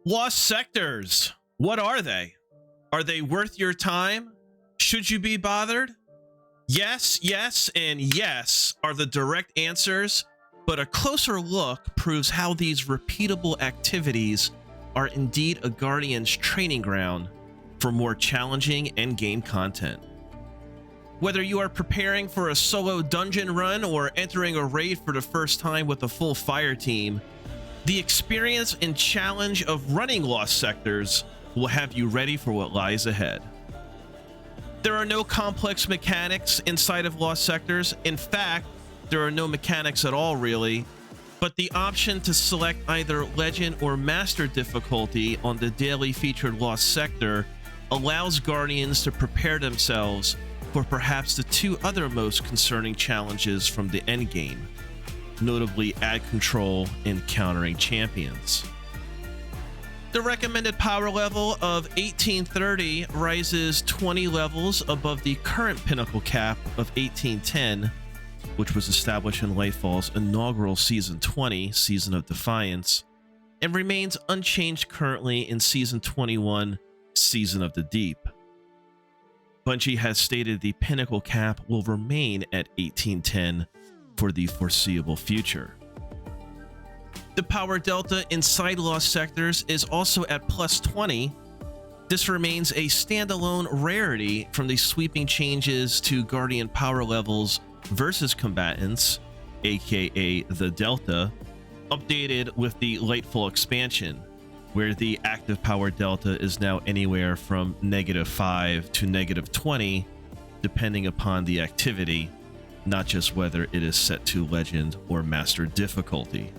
Lost sectors. What are they? Are they worth your time? Should you be bothered? Yes, yes, and yes are the direct answers, but a closer look proves how these repeatable activities are indeed a Guardian's training ground for more challenging endgame content. Whether you are preparing for a solo dungeon run or entering a raid for the first time with a full fire team, the experience and challenge of running Lost Sectors will have you ready for what lies ahead. There are no complex mechanics inside of Lost Sectors. In fact, there are no mechanics at all, really, but the option to select either Legend or Master difficulty on the daily featured Lost Sector allows Guardians to prepare themselves for perhaps the two other most concerning challenges from the endgame, notably ad control and countering champions. The recommended power level of 1830 rises 20 levels above the current pinnacle cap of 1810, which was established in Lightfall's inaugural Season 20, Season of Defiance, and remains unchanged currently in Season 21, Season of the Deep. Bungie has stated the pinnacle cap will remain at 1810 for the foreseeable future. The power delta inside Lost Sectors is also at plus 20. This remains a standalone rarity from the sweeping changes to Guardian power levels versus combatants, aka the Delta, updated with the Lightfall expansion, where the active power delta is now anywhere from -5 to -20, depending upon the activity, not just whether it is set to Legend or Master difficulty.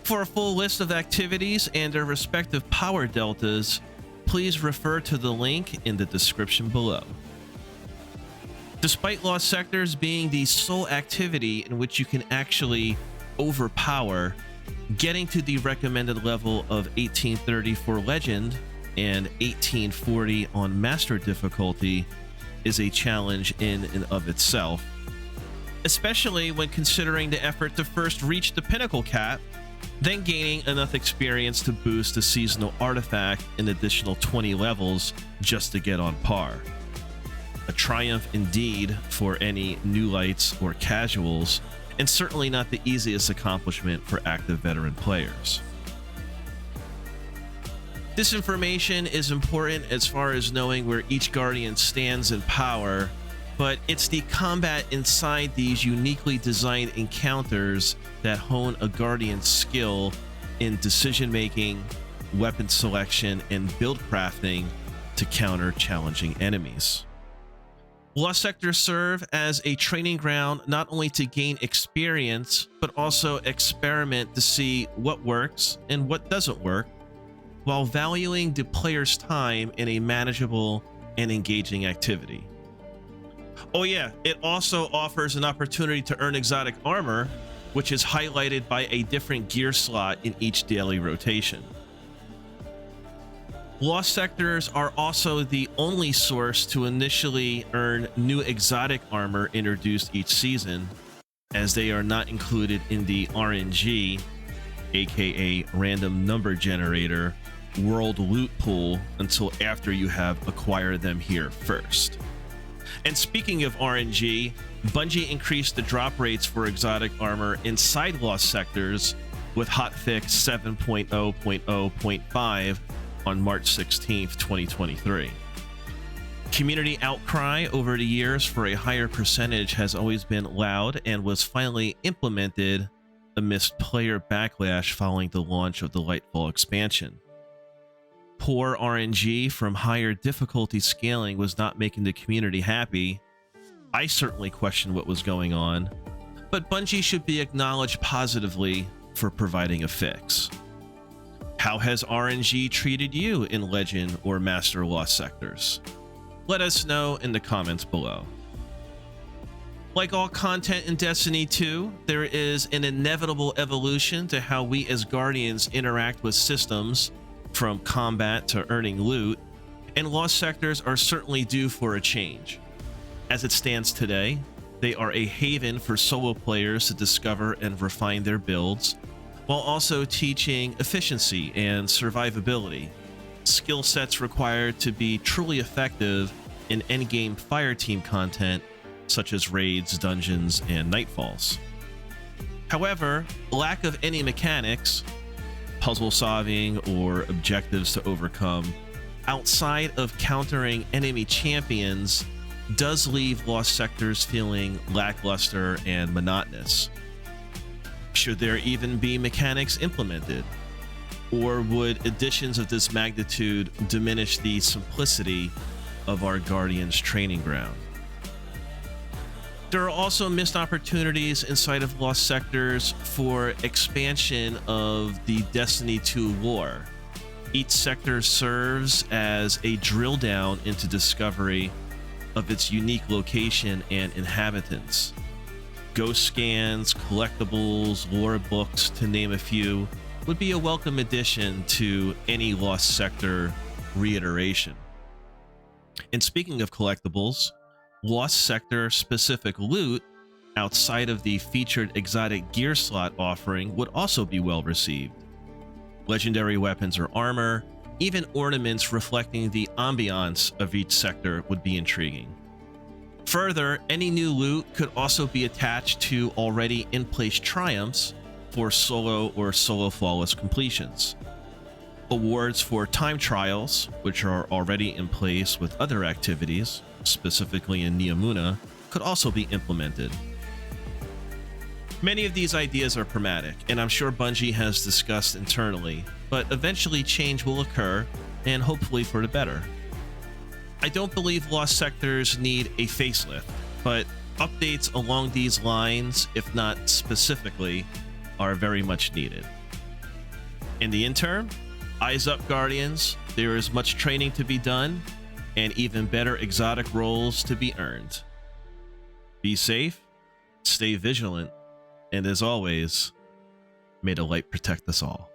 For a full list of activities and their respective power deltas, please refer to the link in the description below. Despite Lost Sectors being the sole activity in which you can actually overpower, getting to the recommended level of 1830 for Legend and 1840 on Master difficulty is a challenge in and of itself, especially when considering the effort to first reach the pinnacle cap, then gaining enough experience to boost a seasonal artifact an additional 20 levels just to get on par. A triumph indeed for any new lights or casuals, and certainly not the easiest accomplishment for active veteran players. This information is important as far as knowing where each Guardian stands in power, but it's the combat inside these uniquely designed encounters that hone a Guardian's skill in decision making, weapon selection, and build crafting to counter challenging enemies. Lost Sectors serve as a training ground not only to gain experience, but also experiment to see what works and what doesn't work, while valuing the player's time in a manageable and engaging activity. Oh yeah, it also offers an opportunity to earn exotic armor, which is highlighted by a different gear slot in each daily rotation. Lost Sectors are also the only source to initially earn new exotic armor introduced each season, as they are not included in the RNG, aka random number generator, world loot pool until after you have acquired them here first. And speaking of RNG, Bungie increased the drop rates for exotic armor inside Lost Sectors with hotfix 7.0.0.5 on March 16th, 2023. Community outcry over the years for a higher percentage has always been loud and was finally implemented amidst player backlash following the launch of the Lightfall expansion. Poor RNG from higher difficulty scaling was not making the community happy. I certainly questioned what was going on, but Bungie should be acknowledged positively for providing a fix. How has RNG treated you in Legend or Master Lost Sectors? Let us know in the comments below. Like all content in Destiny 2, there is an inevitable evolution to how we as Guardians interact with systems, from combat to earning loot, and Lost Sectors are certainly due for a change. As it stands today, they are a haven for solo players to discover and refine their builds, while also teaching efficiency and survivability, skill sets required to be truly effective in endgame fireteam content such as raids, dungeons, and nightfalls. However, lack of any mechanics, puzzle solving, or objectives to overcome outside of countering enemy champions does leave Lost Sectors feeling lackluster and monotonous. Should there even be mechanics implemented? Or would additions of this magnitude diminish the simplicity of our Guardians training ground? There are also missed opportunities inside of Lost Sectors for expansion of the Destiny 2 lore. Each sector serves as a drill down into discovery of its unique location and inhabitants. Ghost scans, collectibles, lore books, to name a few, would be a welcome addition to any Lost Sector reiteration. And speaking of collectibles, Lost Sector specific loot outside of the featured exotic gear slot offering would also be well received. Legendary weapons or armor, even ornaments reflecting the ambiance of each sector would be intriguing. Further, any new loot could also be attached to already in place triumphs for solo or solo flawless completions. Awards for time trials, which are already in place with other activities, specifically in Neomuna, could also be implemented. Many of these ideas are pragmatic, and I'm sure Bungie has discussed internally, but eventually change will occur, and hopefully for the better. I don't believe Lost Sectors need a facelift, but updates along these lines, if not specifically, are very much needed. In the interim, eyes up, Guardians. There is much training to be done, and even better exotic roles to be earned. Be safe, stay vigilant, and as always, may the light protect us all.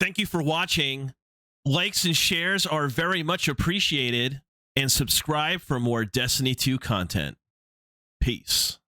Thank you for watching. Likes and shares are very much appreciated. And subscribe for more Destiny 2 content. Peace.